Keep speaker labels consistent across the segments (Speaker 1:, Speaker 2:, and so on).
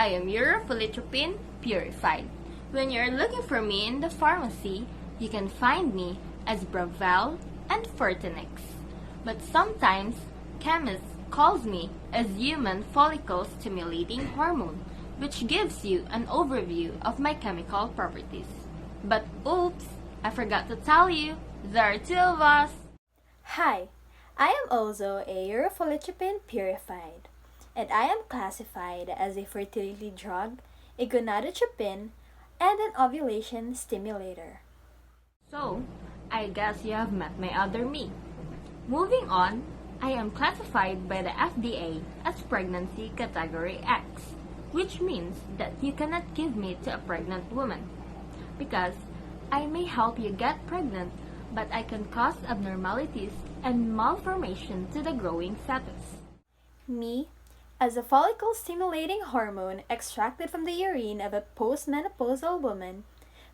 Speaker 1: I am UROFOLLITROPIN Purified. When you're looking for me in the pharmacy, you can find me as Bravel and Fortinex. But sometimes, chemists calls me as human follicle-stimulating hormone, which gives you an overview of my chemical properties. But oops, I forgot to tell you, there are two of us.
Speaker 2: Hi, I am also a UROFOLLITROPIN Purified, and I am classified as a fertility drug, a gonadotropin, and an ovulation stimulator.
Speaker 1: So, I guess you have met my other me. Moving on, I am classified by the FDA as pregnancy category X, which means that you cannot give me to a pregnant woman, because I may help you get pregnant, but I can cause abnormalities and malformation to the growing fetus.
Speaker 2: Me, as a follicle-stimulating hormone extracted from the urine of a postmenopausal woman,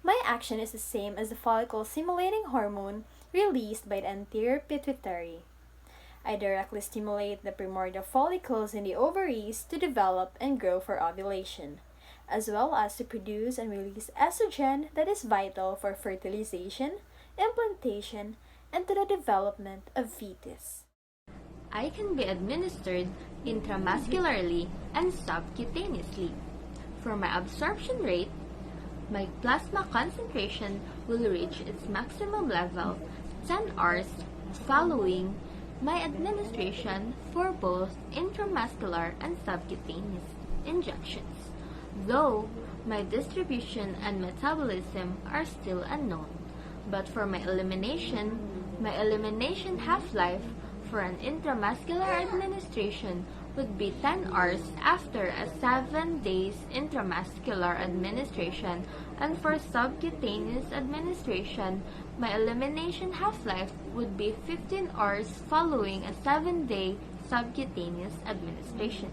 Speaker 2: my action is the same as the follicle-stimulating hormone released by the anterior pituitary. I directly stimulate the primordial follicles in the ovaries to develop and grow for ovulation, as well as to produce and release estrogen that is vital for fertilization, implantation, and to the development of fetus.
Speaker 1: I can be administered intramuscularly and subcutaneously. For my absorption rate, my plasma concentration will reach its maximum level 10 hours following my administration for both intramuscular and subcutaneous injections, though my distribution and metabolism are still unknown. But for my elimination half-life for an intramuscular administration would be 10 hours after a 7 days intramuscular administration, and for subcutaneous administration, my elimination half-life would be 15 hours following a 7-day subcutaneous administration.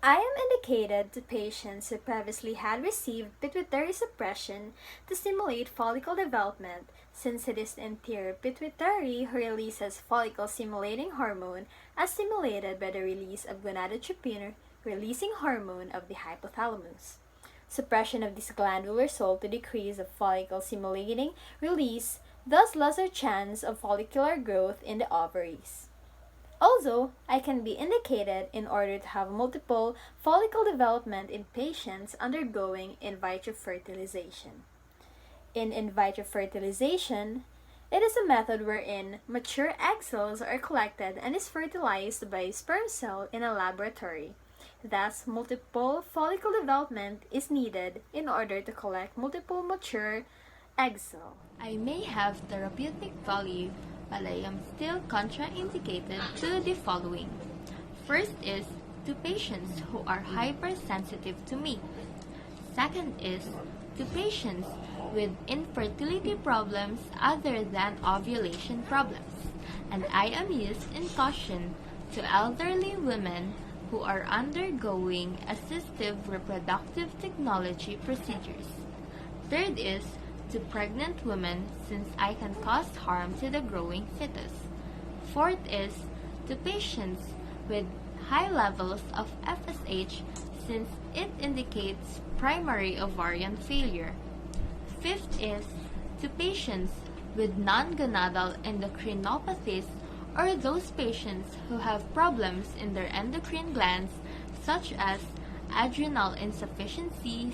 Speaker 2: I am indicated to patients who previously had received pituitary suppression to stimulate follicle development, since it is the anterior pituitary who releases follicle-stimulating hormone as stimulated by the release of gonadotropin releasing hormone of the hypothalamus. Suppression of this gland will result to decrease of follicle-stimulating release, thus lesser chance of follicular growth in the ovaries. Also, I can be indicated in order to have multiple follicle development in patients undergoing in vitro fertilization. In vitro fertilization, it is a method wherein mature egg cells are collected and is fertilized by a sperm cell in a laboratory. Thus, multiple follicle development is needed in order to collect multiple mature egg cells.
Speaker 1: I may have therapeutic value, but I am still contraindicated to the following. First is to patients who are hypersensitive to me. Second is to patients with infertility problems other than ovulation problems. And I am used in caution to elderly women who are undergoing assistive reproductive technology procedures. Third is to pregnant women, since I can cause harm to the growing fetus. Fourth is to patients with high levels of FSH, since it indicates primary ovarian failure. Fifth is to patients with non-gonadal endocrinopathies, or those patients who have problems in their endocrine glands such as adrenal insufficiencies,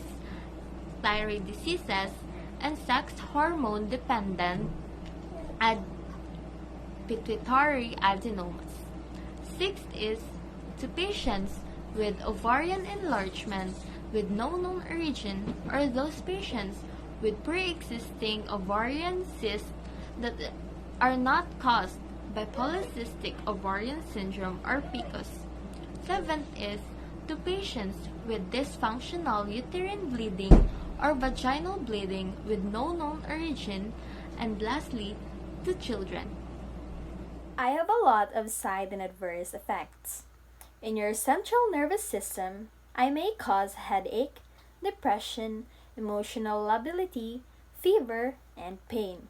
Speaker 1: thyroid diseases, and sex hormone dependent pituitary adenomas. Sixth is to patients with ovarian enlargement with no known origin, or those patients with pre-existing ovarian cysts that are not caused by polycystic ovarian syndrome or PCOS. Seventh is to patients with dysfunctional uterine bleeding or vaginal bleeding with no known origin, and lastly, to children.
Speaker 2: I have a lot of side and adverse effects. In your central nervous system, I may cause headache, depression, emotional lability, fever, and pain.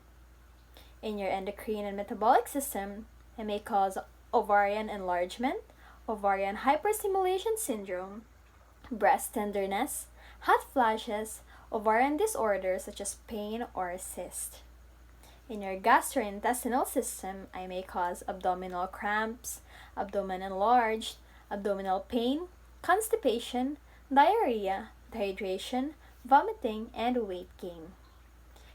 Speaker 2: In your endocrine and metabolic system, I may cause ovarian enlargement, ovarian hyperstimulation syndrome, breast tenderness, hot flashes, ovarian disorders such as pain or cyst. In your gastrointestinal system, I may cause abdominal cramps, abdomen enlarged, abdominal pain, constipation, diarrhea, dehydration, vomiting, and weight gain.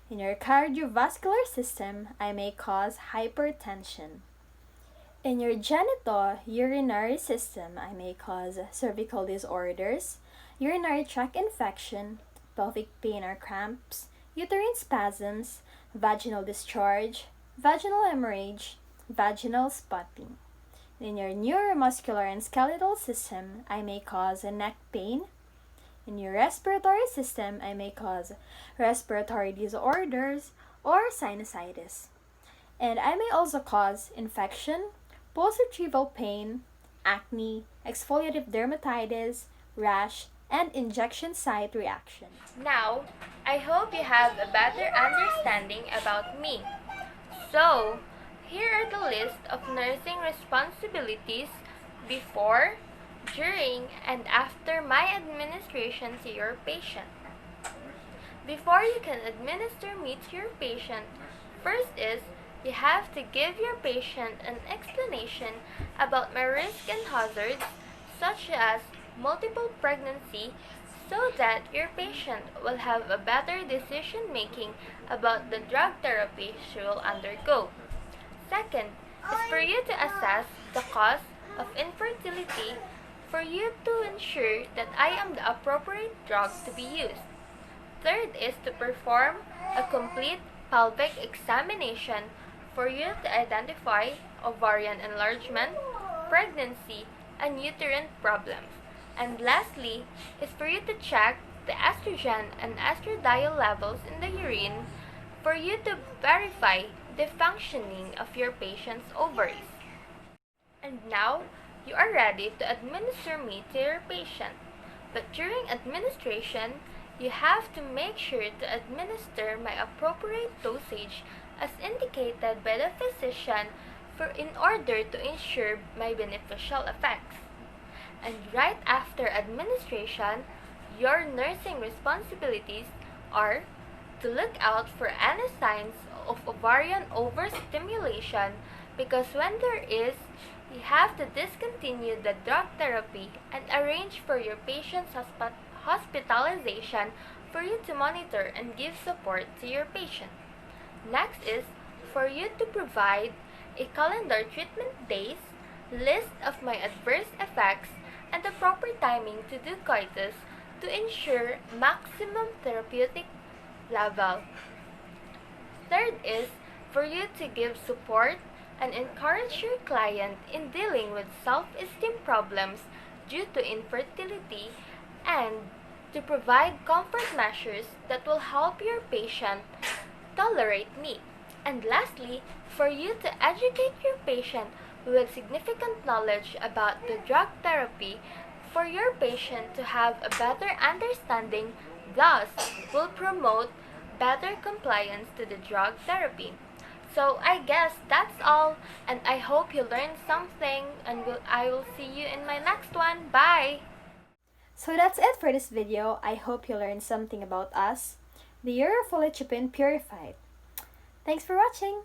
Speaker 2: In your cardiovascular system, I may cause hypertension. In your genitourinary system, I may cause cervical disorders, urinary tract infection, pelvic pain or cramps, uterine spasms, vaginal discharge, vaginal hemorrhage, vaginal spotting. In your neuromuscular and skeletal system, I may cause neck pain. In your respiratory system, I may cause respiratory disorders or sinusitis. And I may also cause infection, post-retrieval pain, acne, exfoliative dermatitis, rash, and injection site reaction.
Speaker 1: Now, I hope you have a better understanding about me. So, here are the list of nursing responsibilities before, during, and after my administration to your patient. Before you can administer me to your patient, first is you have to give your patient an explanation about my risk and hazards, such as multiple pregnancy, so that your patient will have a better decision making about the drug therapy she will undergo. Second is for you to assess the cause of infertility for you to ensure that I am the appropriate drug to be used. Third is to perform a complete pelvic examination for you to identify ovarian enlargement, pregnancy, and uterine problems. And lastly is for you to check the estrogen and estradiol levels in the urine for you to verify the functioning of your patient's ovaries. And now, you are ready to administer me to your patient. But during administration, you have to make sure to administer my appropriate dosage as indicated by the physician in order to ensure my beneficial effects. And right after administration, your nursing responsibilities are to look out for any signs of ovarian overstimulation, because when there is, you have to discontinue the drug therapy and arrange for your patient's hospitalization for you to monitor and give support to your patient. Next is for you to provide a calendar treatment days, list of my adverse effects, and the proper timing to do coitus to ensure maximum therapeutic level. Third is for you to give support and encourage your client in dealing with self-esteem problems due to infertility, and to provide comfort measures that will help your patient tolerate me. And lastly, for you to educate your patient with significant knowledge about the drug therapy for your patient to have a better understanding, thus will promote better compliance to the drug therapy. So I guess that's all, and I hope you learned something, and I will see you in my next one. Bye!
Speaker 2: So that's it for this video. I hope you learned something about us, the UROFOLLITROPIN Purified. Thanks for watching!